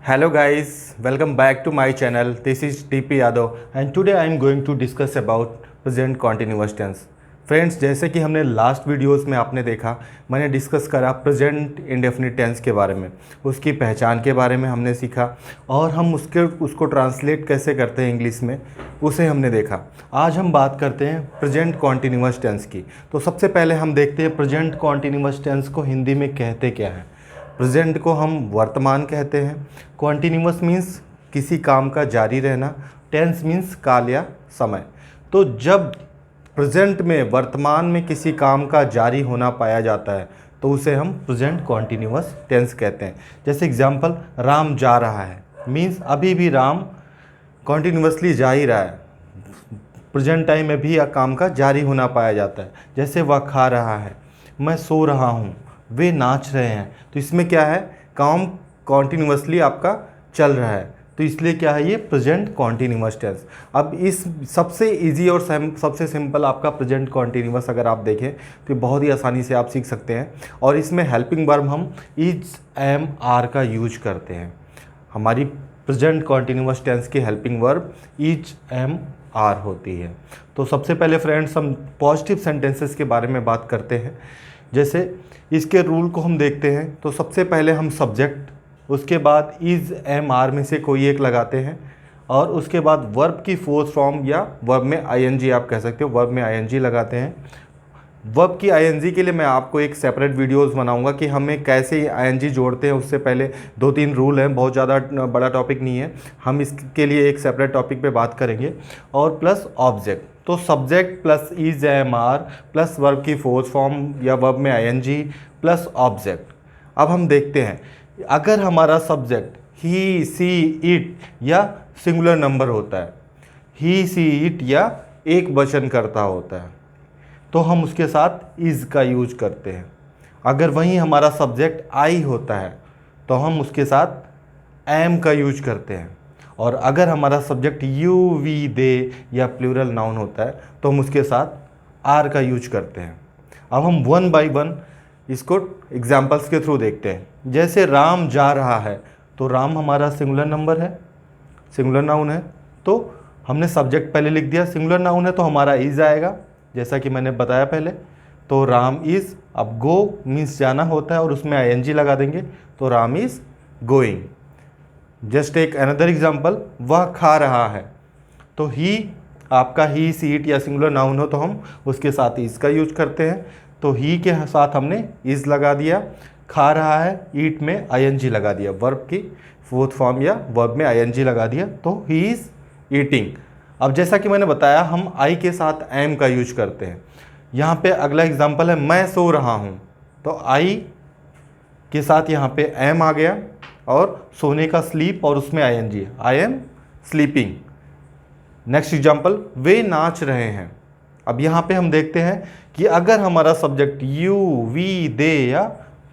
Hello guys, welcome back to my channel. This is TP Yadav and today I am going to discuss about present continuous tense. Friends, जैसे कि हमने last videos में आपने देखा, मैंने discuss करा present indefinite tense के बारे में, उसकी पहचान के बारे में हमने सीखा और हम उसको ट्रांसलेट कैसे करते हैं इंग्लिश में, उसे हमने देखा। आज हम बात करते हैं प्रेजेंट कॉन्टिन्यूअस टेंस की। तो सबसे पहले हम देखते हैं प्रेजेंट कॉन्टिन्यूअस टेंस को हिंदी में कहते क्या हैं। प्रेजेंट को हम वर्तमान कहते हैं, कॉन्टिन्यूअस मीन्स किसी काम का जारी रहना, टेंस मीन्स काल या समय। तो जब प्रेजेंट में वर्तमान में किसी काम का जारी होना पाया जाता है तो उसे हम प्रेजेंट कॉन्टिन्यूअस टेंस कहते हैं। जैसे एग्जांपल, राम जा रहा है मीन्स अभी भी राम कॉन्टिन्यूअसली जा ही रहा है, प्रेजेंट टाइम में भी काम का जारी होना पाया जाता है। जैसे वह खा रहा है, मैं सो रहा हूँ, वे नाच रहे हैं, तो इसमें क्या है, काम कॉन्टिन्यूअसली आपका चल रहा है, तो इसलिए क्या है, ये प्रेजेंट कॉन्टिन्यूअस टेंस। अब इस सबसे इजी और सबसे सिंपल आपका प्रेजेंट कॉन्टिन्यूअस अगर आप देखें तो बहुत ही आसानी से आप सीख सकते हैं। और इसमें हेल्पिंग वर्ब हम इज, एम, आर का यूज करते हैं। हमारी प्रेजेंट कॉन्टिन्यूअस टेंस की helping verb is, am, are होती है। तो सबसे पहले फ्रेंड्स हम पॉजिटिव सेंटेंसेस के बारे में बात करते हैं। जैसे इसके रूल को हम देखते हैं तो सबसे पहले हम सब्जेक्ट, उसके बाद इज, एम, आर में से कोई एक लगाते हैं और उसके बाद वर्ब की फोर्थ फॉर्म या वर्ब में आईएनजी आप कह सकते हो, वर्ब में आईएनजी लगाते हैं। वर्ब की आईएनजी के लिए मैं आपको एक सेपरेट वीडियोस बनाऊंगा कि हमें कैसे आईएनजी जोड़ते हैं। उससे पहले 2-3 रूल हैं, बहुत ज़्यादा बड़ा टॉपिक नहीं है, हम इसके लिए एक सेपरेट टॉपिक पे बात करेंगे। और प्लस ऑब्जेक्ट, तो subject plus is, am, are plus verb की फोर्थ फॉर्म या वर्ब में आईएनजी प्लस ऑब्जेक्ट। अब हम देखते हैं, अगर हमारा सब्जेक्ट ही, सी, इट या सिंगुलर नंबर होता है, ही, सी, इट या एक वचन करता होता है, तो हम उसके साथ इज़ का यूज करते हैं। अगर वहीं हमारा सब्जेक्ट आई होता है तो हम उसके साथ एम का यूज करते हैं। और अगर हमारा सब्जेक्ट यू, वी, दे या प्लूरल नाउन होता है तो हम उसके साथ आर का यूज करते हैं। अब हम वन बाय वन इसको एग्जाम्पल्स के थ्रू देखते हैं। जैसे राम जा रहा है, तो राम हमारा सिंगुलर नंबर है, सिंगुलर नाउन है, तो हमने सब्जेक्ट पहले लिख दिया, सिंगुलर नाउन है तो हमारा इज आएगा, जैसा कि मैंने बताया पहले। तो राम इज़, अब गो मीन्स जाना होता है और उसमें आईएनजी लगा देंगे, तो राम इज़ गोइंग। जस्ट एक अनदर एग्जांपल, वह खा रहा है, तो ही आपका ही, सी, इट या सिंगुलर नाउन हो तो हम उसके साथ इज का यूज करते हैं, तो ही के साथ हमने इज लगा दिया। खा रहा है, ईट में आईएनजी लगा दिया, वर्ब की फोर्थ फॉर्म या वर्ब में आईएनजी लगा दिया, तो ही इज़ ईटिंग। अब जैसा कि मैंने बताया, हम आई के साथ एम का यूज करते हैं। यहाँ पे अगला एग्जांपल है, मैं सो रहा हूँ, तो आई के साथ यहाँ पे एम आ गया और सोने का स्लीप और उसमें I N G, I am sleeping. Next example, वे नाच रहे हैं। अब यहाँ पे हम देखते हैं कि अगर हमारा सब्जेक्ट यू, वी, दे या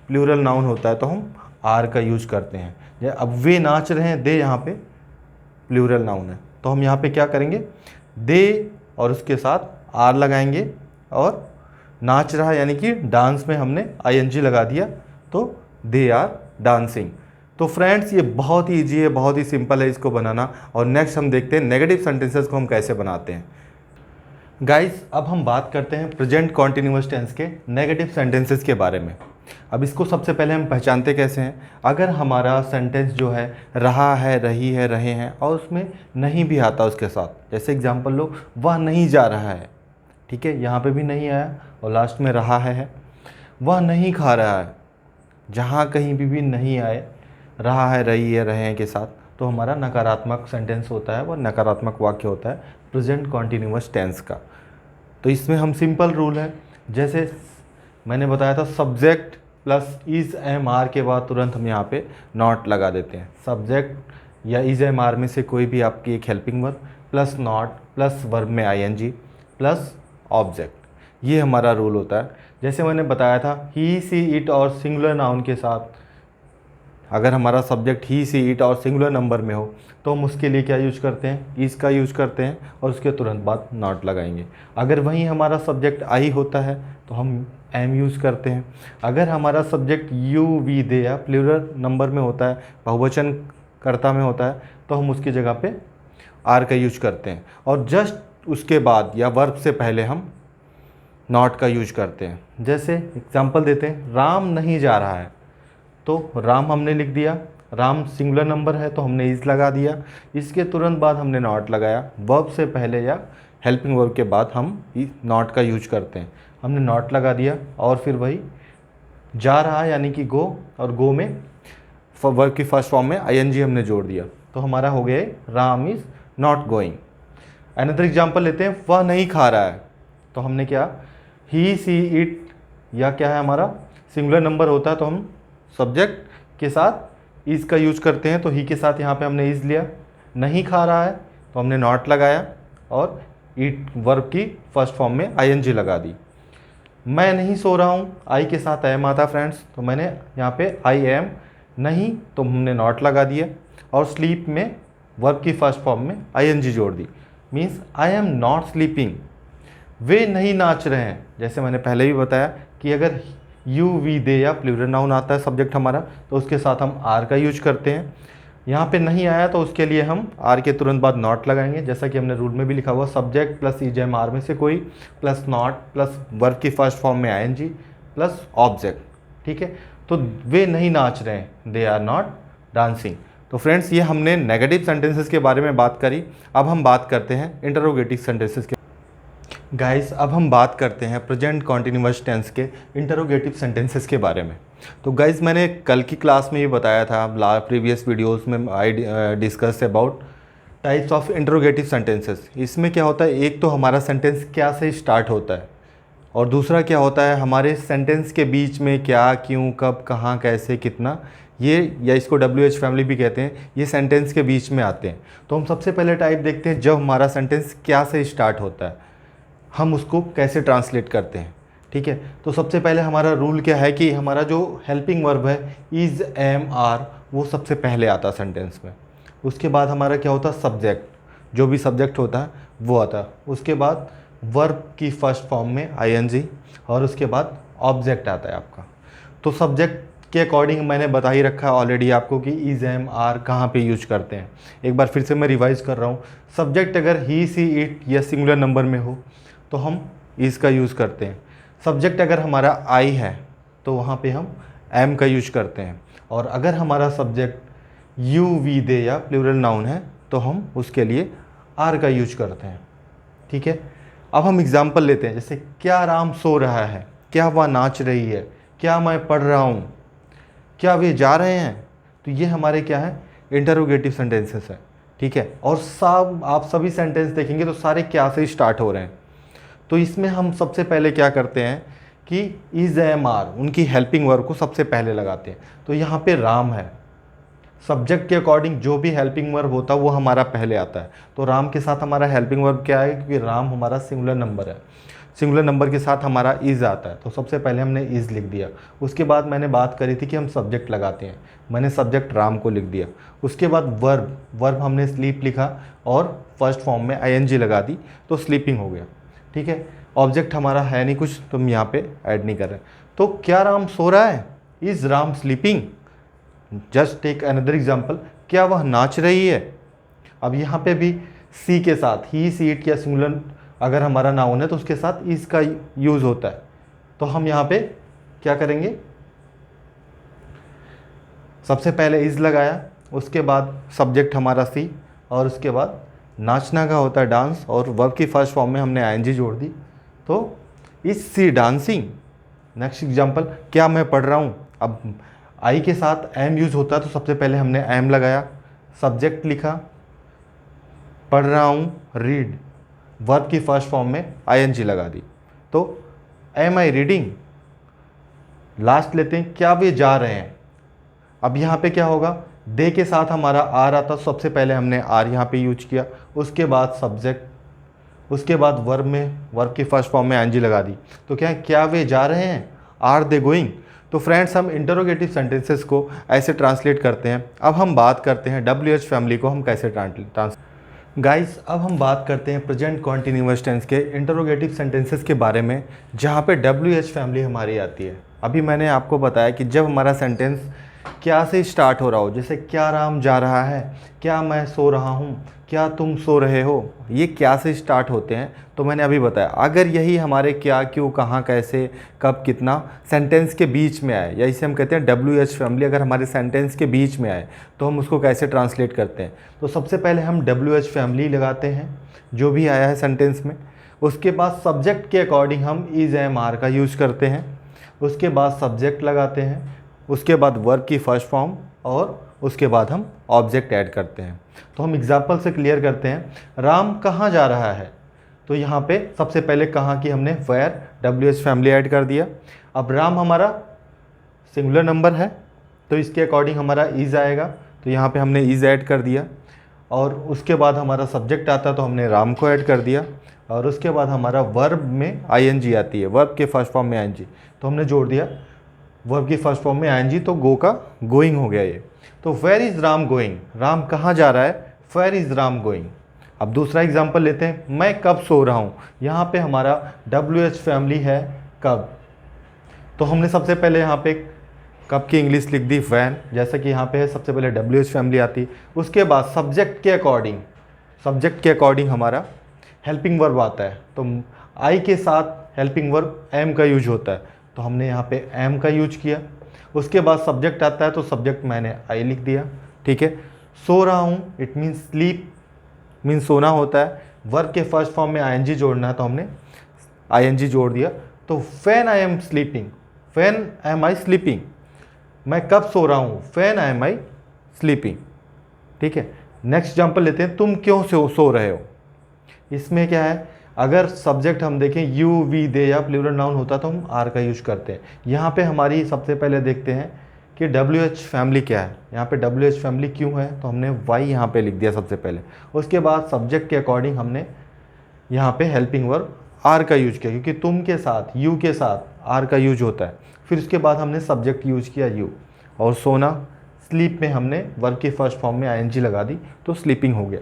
प्लूरल नाउन होता है तो हम आर का यूज करते हैं। अब वे नाच रहे हैं, दे यहाँ पे प्लूरल नाउन है, तो हम यहाँ पे क्या करेंगे, दे और उसके साथ आर लगाएंगे, और नाच रहा यानी कि डांस में हमने आईएनजी लगा दिया, तो दे आर डांसिंग। तो फ्रेंड्स, ये बहुत ही ईजी है, बहुत ही सिंपल है इसको बनाना। और नेक्स्ट हम देखते हैं नेगेटिव सेंटेंसेस को हम कैसे बनाते हैं। गाइस, अब हम बात करते हैं प्रेजेंट कॉन्टिन्यूअस टेंस के नेगेटिव सेंटेंसेस के बारे में। अब इसको सबसे पहले हम पहचानते कैसे हैं, अगर हमारा सेंटेंस जो है रहा है, रही है, रहे हैं और उसमें नहीं भी आता उसके साथ। जैसे एग्जांपल लो, वह नहीं जा रहा है, ठीक है, यहाँ पे भी नहीं आया और लास्ट में रहा है। वह नहीं खा रहा है, जहाँ कहीं भी नहीं आए, रहा है, रही है, रहे हैं के साथ, तो हमारा नकारात्मक सेंटेंस होता है, वह नकारात्मक वाक्य होता है प्रेजेंट कॉन्टिन्यूअस टेंस का। तो इसमें हम सिंपल रूल है, जैसे मैंने बताया था, subject plus is, am, are के बाद तुरंत हम यहाँ पे नॉट लगा देते हैं। सब्जेक्ट या इज, एम, आर में से कोई भी आपकी एक helping verb plus not plus verb में आईएनजी प्लस ऑब्जेक्ट, ये हमारा रूल होता है। जैसे मैंने बताया था, ही, सी, इट और सिंगुलर नाउन के साथ अगर हमारा सब्जेक्ट ही, सी, इट और सिंगुलर नंबर में हो तो हम उसके लिए क्या यूज करते हैं, इज का यूज करते हैं और उसके तुरंत बाद नॉट लगाएंगे। अगर वहीं हमारा सब्जेक्ट आई होता है तो हम एम यूज़ करते हैं। अगर हमारा सब्जेक्ट यू, वी, दे या प्लूरल नंबर में होता है, बहुवचन कर्ता में होता है तो हम उसकी जगह पे आर का यूज करते हैं, और जस्ट उसके बाद या वर्ब से पहले हम नॉट का यूज करते हैं। जैसे एग्जांपल देते हैं, राम नहीं जा रहा है, तो राम हमने लिख दिया, राम सिंगुलर नंबर है तो हमने इज़ लगा दिया, इसके तुरंत बाद हमने नॉट लगाया, वर्ब से पहले या हेल्पिंग वर्ब के बाद हम नॉट का यूज करते हैं, हमने नॉट लगा दिया, और फिर वही जा रहा है यानी कि गो, और गो में वर्ब की फर्स्ट फॉर्म में आईएनजी हमने जोड़ दिया, तो हमारा हो गया Ram is not going. Another example लेते हैं, वह नहीं खा रहा है, तो हमने क्या, ही सी इट, या क्या है हमारा सिंगुलर नंबर होता है तो हम सब्जेक्ट के साथ इज़ का यूज करते हैं, तो ही के साथ यहाँ पे हमने इज़ लिया। नहीं खा रहा है तो हमने नॉट लगाया और इट वर्ब की फर्स्ट फॉर्म में आईएनजी लगा दी। मैं नहीं सो रहा हूँ, आई के साथ एम आता फ्रेंड्स, तो मैंने यहाँ पे आई एम नहीं तो हमने नॉट लगा दिया, और स्लीप में वर्ब की फर्स्ट फॉर्म में आईएनजी जोड़ दी, means I am not sleeping. वे नहीं नाच रहे हैं, जैसे मैंने पहले भी बताया कि अगर यू वी दे या प्लूरल नाउन आता है सब्जेक्ट हमारा, तो उसके साथ हम आर का यूज करते हैं। यहाँ पे नहीं आया तो उसके लिए हम आर के तुरंत बाद नॉट लगाएंगे, जैसा कि हमने रूल में भी लिखा हुआ, subject plus is am are में से कोई प्लस नॉट प्लस वर्ब की फर्स्ट फॉर्म में आईएनजी प्लस ऑब्जेक्ट, ठीक है। तो वे नहीं नाच रहे हैं, दे आर नॉट डांसिंग। तो फ्रेंड्स, ये हमने नेगेटिव सेंटेंसेस के बारे में बात करी। अब हम बात करते हैं इंटरोगेटिव सेंटेंसेस के। गाइस, अब हम बात करते हैं प्रेजेंट कॉन्टिन्यूअस टेंस के इंटरोगेटिव सेंटेंसेस के बारे में। तो गाइस, मैंने कल की क्लास में ये बताया था, प्रीवियस वीडियोस में I discuss about types of interrogative sentences. इसमें क्या होता है, एक तो हमारा सेंटेंस क्या से स्टार्ट होता है, और दूसरा क्या होता है हमारे सेंटेंस के बीच में क्या, क्यों, कब, कहाँ, कैसे, कितना, ये या इसको WH फैमिली भी कहते हैं, ये सेंटेंस के बीच में आते हैं। तो हम सबसे पहले टाइप देखते हैं, जब हमारा सेंटेंस क्या से स्टार्ट होता है हम उसको कैसे ट्रांसलेट करते हैं, ठीक है। तो सबसे पहले हमारा रूल क्या है कि हमारा जो हेल्पिंग वर्ब है इज़, एम, आर, वो सबसे पहले आता सेंटेंस में। उसके बाद हमारा क्या होता है, सब्जेक्ट, जो भी सब्जेक्ट होता है वो आता है। उसके बाद वर्ब की फर्स्ट फॉर्म में आईएनजी, और उसके बाद ऑब्जेक्ट आता है आपका। तो सब्जेक्ट के अकॉर्डिंग मैंने बता ही रखा है ऑलरेडी आपको कि इज़, एम, आर कहाँ पे यूज करते हैं। एक बार फिर से मैं रिवाइज कर रहा हूँ। सब्जेक्ट अगर ही, सी, इट या सिंगुलर नंबर में हो तो हम इज़ का यूज़ करते हैं। सब्जेक्ट अगर हमारा आई है तो वहाँ पे हम एम का यूज करते हैं, और अगर हमारा सब्जेक्ट यू, वी, दे या प्लूरल नाउन है तो हम उसके लिए आर का यूज करते हैं, ठीक है। अब हम एग्जाम्पल लेते हैं, जैसे क्या राम सो रहा है, क्या वह नाच रही है, क्या मैं पढ़ रहा हूँ, क्या वे जा रहे हैं। तो ये हमारे क्या है, इंटरोगेटिव सेंटेंसेस है, ठीक है। और सब आप सभी सेंटेंस देखेंगे तो सारे क्या से स्टार्ट हो रहे हैं। तो इसमें हम सबसे पहले क्या करते हैं कि इज़, एम, आर उनकी हेल्पिंग वर्ब को सबसे पहले लगाते हैं। तो यहाँ पे राम है, सब्जेक्ट के अकॉर्डिंग जो भी हेल्पिंग वर्ब होता है वो हमारा पहले आता है। तो राम के साथ हमारा हेल्पिंग वर्ब क्या है, क्योंकि राम हमारा सिंगुलर नंबर है, सिंगुलर नंबर के साथ हमारा इज़ आता है, तो सबसे पहले हमने इज़ लिख दिया। उसके बाद मैंने बात करी थी कि हम सब्जेक्ट लगाते हैं, मैंने सब्जेक्ट राम को लिख दिया। उसके बाद वर्ब हमने स्लीप लिखा और फर्स्ट फॉर्म में आईएनजी लगा दी, तो स्लीपिंग हो गया, ठीक है। ऑब्जेक्ट हमारा है नहीं कुछ, तो हम यहाँ पे ऐड नहीं कर रहे। तो क्या राम सो रहा है, is Ram sleeping. Just take another example, क्या वह नाच रही है। अब यहाँ पे भी सी के साथ ही, सी, इट या सिंगुलर अगर हमारा नाउन है तो उसके साथ इज़ का यूज़ होता है। तो हम यहाँ पे क्या करेंगे, सबसे पहले इज़ लगाया, उसके बाद सब्जेक्ट हमारा सी, और उसके बाद नाचना का होता है डांस, और वर्ब की फर्स्ट फॉर्म में हमने आईएनजी जोड़ दी, तो is she dancing. Next example, क्या मैं पढ़ रहा हूँ। अब आई के साथ एम यूज़ होता है तो सबसे पहले हमने एम लगाया, सब्जेक्ट लिखा, पढ़ रहा हूँ, रीड, वर्ब की फर्स्ट फॉर्म में आईएनजी लगा दी, तो एम आई रीडिंग। लास्ट लेते हैं, क्या वे जा रहे हैं। अब यहाँ पे क्या होगा, दे के साथ हमारा आर आता, सबसे पहले हमने आर यहाँ पे यूज किया, उसके बाद सब्जेक्ट, उसके बाद वर्ब में वर्ब की फर्स्ट फॉर्म में आईएनजी लगा दी। तो क्या वे जा रहे हैं, आर दे गोइंग। तो फ्रेंड्स, हम इंटरोगेटिव सेंटेंसेस को ऐसे ट्रांसलेट करते हैं। अब हम बात करते हैं WH फैमिली को हम कैसे गाइस, अब हम बात करते हैं प्रेजेंट कॉन्टिन्यूअस टेंस के इंटरोगेटिव सेंटेंसेस के बारे में, जहाँ पे WH फैमिली हमारी आती है। अभी मैंने आपको बताया कि जब हमारा सेंटेंस क्या से स्टार्ट हो रहा हो, जैसे क्या राम जा रहा है, क्या मैं सो रहा हूँ, क्या तुम सो रहे हो, ये क्या से स्टार्ट होते हैं। तो मैंने अभी बताया, अगर यही हमारे क्या, क्यों, कहाँ, कैसे, कब, कितना सेंटेंस के बीच में आए, या इसे हम कहते हैं WH फैमिली, अगर हमारे सेंटेंस के बीच में आए तो हम उसको कैसे ट्रांसलेट करते हैं। तो सबसे पहले हम WH फैमिली लगाते हैं जो भी आया है सेंटेंस में। उसके बाद सब्जेक्ट के अकॉर्डिंग हम इज एम आर का यूज़ करते हैं। उसके बाद सब्जेक्ट लगाते हैं। उसके बाद वर्ब की फर्स्ट फॉर्म, और उसके बाद हम ऑब्जेक्ट ऐड करते हैं। तो हम एग्जाम्पल से क्लियर करते हैं। राम कहाँ जा रहा है, तो यहाँ पे सबसे पहले कहाँ की हमने वेयर WH फैमिली ऐड कर दिया। अब राम हमारा सिंगुलर नंबर है तो इसके अकॉर्डिंग हमारा इज़ आएगा, तो यहाँ पे हमने इज़ ऐड कर दिया। और उसके बाद हमारा सब्जेक्ट आता तो हमने राम को ऐड कर दिया। और उसके बाद हमारा वर्ब में ING आती है, वर्ब के फर्स्ट फॉर्म में ING, तो हमने जोड़ दिया वर्ब की फर्स्ट फॉर्म में ING, तो गो का गोइंग हो गया ये। तो where is Ram going, Ram कहाँ जा रहा है, वेयर इज़ राम गोइंग। अब दूसरा एग्जाम्पल लेते हैं, मैं कब सो रहा हूँ। यहाँ पे हमारा WH फैमिली है कब, तो हमने सबसे पहले यहाँ पे कब की इंग्लिश लिख दी वैन, जैसा कि यहाँ पे है सबसे पहले WH फैमिली आती। उसके बाद सब्जेक्ट के अकॉर्डिंग हमारा हेल्पिंग वर्ब आता है, तो आई के साथ हेल्पिंग वर्ब एम का यूज होता है, तो हमने यहाँ पे एम का यूज किया। उसके बाद सब्जेक्ट आता है, तो सब्जेक्ट मैंने आई लिख दिया। ठीक है, सो रहा हूँ, इट मीन्स स्लीप, मीन्स सोना होता है। वर्ब के फर्स्ट फॉर्म में ING जोड़ना है, तो हमने ING जोड़ दिया। तो when I am sleeping, when am I sleeping, मैं कब सो रहा हूँ, व्हेन एम आई स्लीपिंग। ठीक है, नेक्स्ट एग्जाम्पल लेते हैं, तुम क्यों सो रहे हो। इसमें क्या है, अगर सब्जेक्ट हम देखें यू, वी, दे या प्लूरल नाउन होता तो हम आर का यूज करते हैं। यहाँ पे हमारी सबसे पहले देखते हैं कि WH फैमिली क्या है। यहाँ पे WH फैमिली क्यों है, तो हमने वाई यहाँ पे लिख दिया सबसे पहले। उसके बाद सब्जेक्ट के अकॉर्डिंग हमने यहाँ पे हेल्पिंग वर्ब आर का यूज किया, क्योंकि तुम के साथ, यू के साथ आर का यूज होता है। फिर उसके बाद हमने सब्जेक्ट यूज किया यू, और सोना, स्लीप में हमने वर्ब की फर्स्ट फॉर्म में ING लगा दी, तो स्लीपिंग हो गया।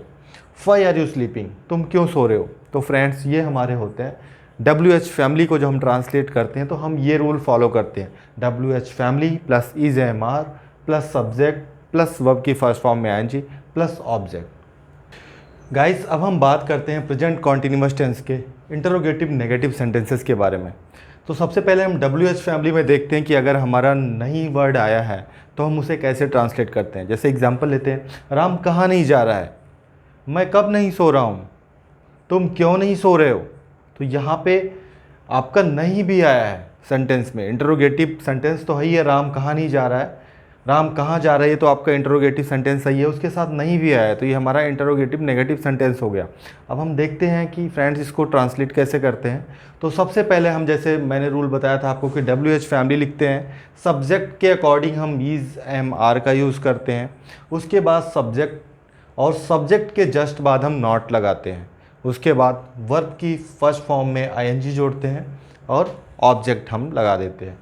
वाई आर यू स्लीपिंग, तुम क्यों सो रहे हो। तो फ्रेंड्स, ये हमारे होते हैं WH फैमिली को जो हम ट्रांसलेट करते हैं, तो हम ये रूल फॉलो करते हैं, WH family plus is am are plus subject plus verb की फर्स्ट फॉर्म में ING प्लस ऑब्जेक्ट। गाइस, अब हम बात करते हैं प्रेजेंट कॉन्टिन्यूअस टेंस के इंटरोगेटिव नेगेटिव सेंटेंसेस के बारे में। तो सबसे पहले हम WH फैमिली में देखते हैं कि अगर हमारा नई वर्ड आया है तो हम उसे कैसे ट्रांसलेट करते हैं। जैसे एग्जांपल लेते हैं, राम कहाँ नहीं जा रहा है, मैं कब नहीं सो रहा हूँ, तुम क्यों नहीं सो रहे हो। तो यहाँ पे आपका नहीं भी आया है सेंटेंस में, इंटरोगेटिव सेंटेंस तो है ही है, राम कहाँ नहीं जा रहा है, राम कहाँ जा रही है, तो आपका इंटरोगेटिव सेंटेंस सही है, उसके साथ नहीं भी आया है, तो ये हमारा इंटरोगेटिव नेगेटिव सेंटेंस हो गया। अब हम देखते हैं कि फ्रेंड्स इसको ट्रांसलेट कैसे करते हैं। तो सबसे पहले हम, जैसे मैंने रूल बताया था आपको कि WH फैमिली लिखते हैं, सब्जेक्ट के अकॉर्डिंग हम इज एम आर का यूज़ करते हैं। उसके बाद सब्जेक्ट, और सब्जेक्ट के जस्ट बाद हम नॉट लगाते हैं। उसके बाद वर्ब की फर्स्ट फॉर्म में ING जोड़ते हैं और ऑब्जेक्ट हम लगा देते हैं।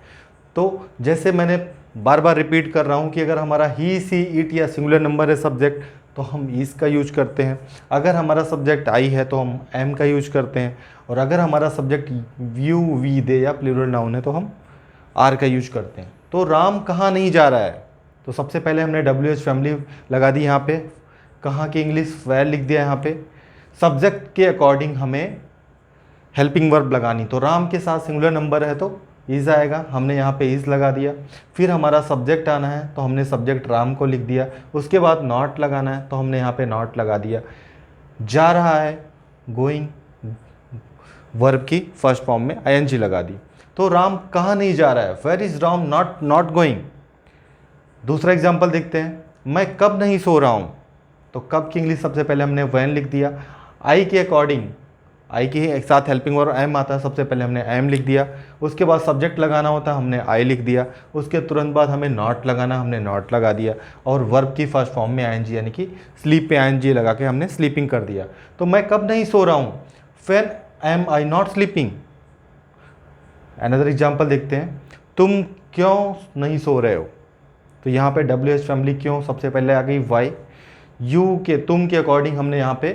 तो जैसे मैंने बार बार रिपीट कर रहा हूँ कि अगर हमारा ही, सी, इट या सिंगुलर नंबर है सब्जेक्ट, तो हम इस का यूज करते हैं। अगर हमारा सब्जेक्ट आई है तो हम एम का यूज करते हैं। और अगर हमारा सब्जेक्ट यू, वी, दे या प्लूरल नाउन है तो हम आर का यूज करते हैं। तो राम कहाँ नहीं जा रहा है, तो सबसे पहले हमने WH फैमिली लगा दी यहाँ पे, कहाँ की इंग्लिश वेयर लिख दिया यहाँ पे। सब्जेक्ट के अकॉर्डिंग हमें हेल्पिंग वर्ब लगानी, तो राम के साथ सिंगुलर नंबर है तो इज़ आएगा, हमने यहाँ पे इज़ लगा दिया। फिर हमारा सब्जेक्ट आना है तो हमने सब्जेक्ट राम को लिख दिया। उसके बाद नॉट लगाना है तो हमने यहाँ पे नॉट लगा दिया। जा रहा है, गोइंग, वर्ब की फर्स्ट फॉर्म में ING लगा दी। तो राम कहाँ नहीं जा रहा है, where is Ram not going. दूसरा एग्जाम्पल देखते हैं, मैं कब नहीं सो रहा हूँ, तो कब की इंग्लिश सबसे पहले हमने व्हेन लिख दिया। आई के अकॉर्डिंग, आई के एक साथ हेल्पिंग वर्ब एम आता है, सबसे पहले हमने एम लिख दिया। उसके बाद सब्जेक्ट लगाना होता है, हमने आई लिख दिया। उसके तुरंत बाद हमें नॉट लगाना, हमने नॉट लगा दिया। और वर्ब की फर्स्ट फॉर्म में ING, यानी कि स्लीप पे ING लगा के हमने स्लीपिंग कर दिया। तो मैं कब नहीं सो रहा हूँ, when am I not sleeping. Another example देखते हैं, तुम क्यों नहीं सो रहे हो, तो यहाँ पे WH फैमिली क्यों सबसे पहले आ गई वाई। यू के, तुम के अकॉर्डिंग हमने यहाँ पे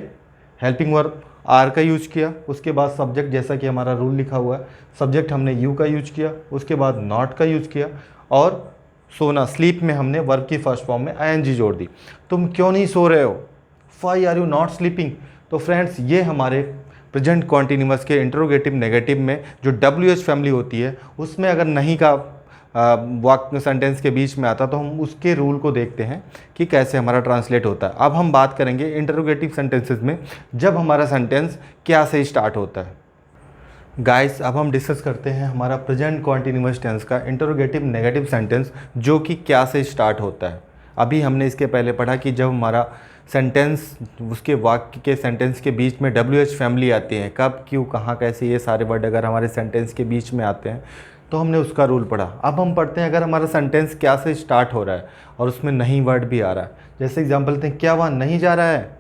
हेल्पिंग वर्ब आर का यूज किया। उसके बाद सब्जेक्ट, जैसा कि हमारा रूल लिखा हुआ है, सब्जेक्ट हमने यू का यूज किया। उसके बाद नॉट का यूज किया और सोना, स्लीप में हमने वर्ब की फर्स्ट फॉर्म में आईएनजी जोड़ दी। तुम क्यों नहीं सो रहे हो, why are you not sleeping. तो फ्रेंड्स ये हमारे प्रेजेंट कॉन्टिन्यूअस के इंटरोगेटिव नेगेटिव में जो WH फैमिली होती है उसमें अगर नहीं का वाक्य सेंटेंस के बीच में आता तो हम उसके रूल को देखते हैं कि कैसे हमारा ट्रांसलेट होता है। अब हम बात करेंगे इंटरोगेटिव सेंटेंसेस में जब हमारा सेंटेंस क्या से स्टार्ट होता है। गाइस अब हम डिस्कस करते हैं हमारा प्रेजेंट कॉन्टिन्यूअस टेंस का इंटरोगेटिव नेगेटिव सेंटेंस जो कि क्या से स्टार्ट होता है। अभी हमने इसके पहले पढ़ा कि जब हमारा सेंटेंस उसके वाक्य के सेंटेंस के बीच में WH फैमिली आती है, कब क्यों कहाँ कैसे ये सारे वर्ड अगर हमारे सेंटेंस के बीच में आते हैं तो हमने उसका रूल पढ़ा। अब हम पढ़ते हैं अगर हमारा सेंटेंस क्या से स्टार्ट हो रहा है और उसमें नहीं वर्ड भी आ रहा है। जैसे एग्जाम्पल दें, क्या वहाँ नहीं जा रहा है,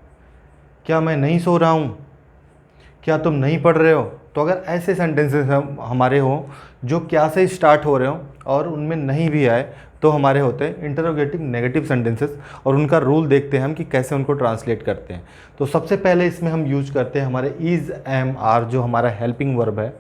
क्या मैं नहीं सो रहा हूँ, क्या तुम नहीं पढ़ रहे हो। तो अगर ऐसे सेंटेंसेस हमारे हों जो क्या से स्टार्ट हो रहे हों और उनमें नहीं भी आए तो हमारे होते हैं इंटरोगेटिव नेगेटिव सेंटेंसेस। और उनका रूल देखते हैं हम कि कैसे उनको ट्रांसलेट करते हैं। तो सबसे पहले इसमें हम यूज करते हैं हमारे इज़, एम, आर जो हमारा हेल्पिंग वर्ब है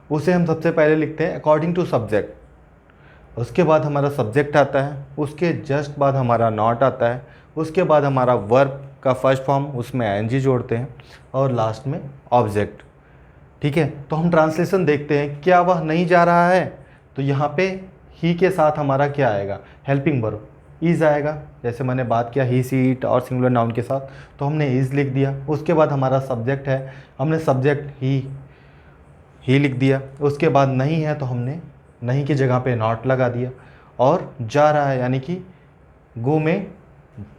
उसे हम सबसे पहले लिखते हैं अकॉर्डिंग टू सब्जेक्ट। उसके बाद हमारा सब्जेक्ट आता है, उसके जस्ट बाद हमारा नॉट आता है, उसके बाद हमारा वर्ब का फर्स्ट फॉर्म उसमें आईएनजी जोड़ते हैं और लास्ट में ऑब्जेक्ट। ठीक है, तो हम ट्रांसलेशन देखते हैं। क्या वह नहीं जा रहा है, तो यहाँ पे ही के साथ हमारा क्या आएगा, हेल्पिंग वर्ब इज़ आएगा। जैसे मैंने बात किया ही, सी, इट और सिंगुलर नाउन के साथ तो हमने इज़ लिख दिया। उसके बाद हमारा सब्जेक्ट है, हमने सब्जेक्ट ही लिख दिया। उसके बाद नहीं है तो हमने नहीं की जगह पे नॉट लगा दिया। और जा रहा है यानी कि गो में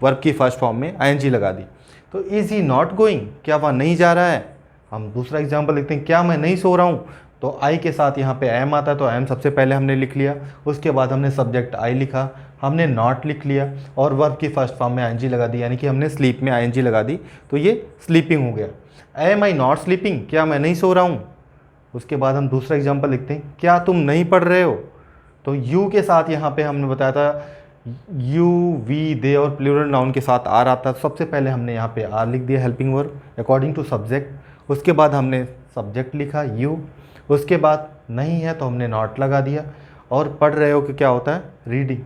वर्ब की फर्स्ट फॉर्म में आईएनजी लगा दी। तो इज़ ही नॉट गोइंग, क्या वह नहीं जा रहा है। हम दूसरा एग्जांपल लिखते हैं, क्या मैं नहीं सो रहा हूँ, तो आई के साथ यहाँ पे एम आता है तो एम सबसे पहले हमने लिख लिया। उसके बाद हमने सब्जेक्ट आई लिखा, हमने नॉट लिख लिया और वर्ब की फर्स्ट फॉर्म में आईएनजी लगा दी, यानी कि हमने स्लीप में आईएनजी लगा दी तो ये स्लीपिंग हो गया। एम आई नॉट स्लीपिंग, क्या मैं नहीं सो रहा हूँ। उसके बाद हम दूसरा एग्जाम्पल लिखते हैं, क्या तुम नहीं पढ़ रहे हो। तो यू के साथ यहाँ पे हमने बताया था यू, वी, दे और प्लूरल नाउन के साथ आर आता है। सबसे पहले हमने यहाँ पे आर लिख दिया helping verb according to subject. उसके बाद हमने सब्जेक्ट लिखा यू। उसके बाद नहीं है तो हमने नॉट लगा दिया। और पढ़ रहे हो कि क्या होता है, रीडिंग।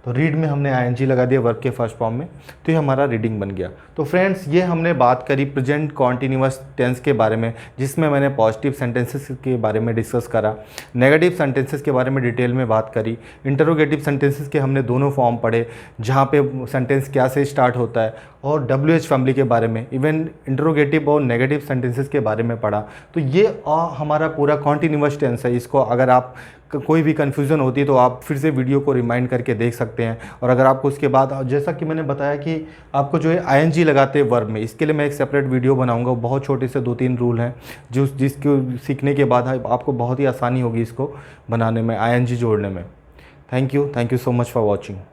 तो रीड में हमने आईएनजी लगा दिया वर्ब के फर्स्ट फॉर्म में, तो ये हमारा रीडिंग बन गया। तो फ्रेंड्स ये हमने बात करी प्रेजेंट कॉन्टिन्यूअस टेंस के बारे में, जिसमें मैंने पॉजिटिव सेंटेंसेस के बारे में डिस्कस करा, नेगेटिव सेंटेंसेस के बारे में डिटेल में बात करी, इंटरोगेटिव सेंटेंसेस के हमने दोनों फॉर्म पढ़े जहाँ पे सेंटेंस क्या से स्टार्ट होता है, और WH फैमिली के बारे में, इवन इंटरोगेटिव और नेगेटिव सेंटेंसेस के बारे में पढ़ा। तो ये हमारा पूरा कॉन्टिन्यूअस टेंस है। इसको अगर आप कोई भी कन्फ्यूज़न होती है तो आप फिर से वीडियो को रिमाइंड करके देख सकते हैं। और अगर आपको उसके बाद, जैसा कि मैंने बताया कि आपको जो है आईएनजी लगाते हैं वर्ब में, इसके लिए मैं एक सेपरेट वीडियो बनाऊंगा। बहुत छोटे से 2-3 रूल हैं जिसको सीखने के बाद आपको बहुत ही आसानी होगी इसको बनाने में, आईएनजी जोड़ने में। Thank you so much for watching.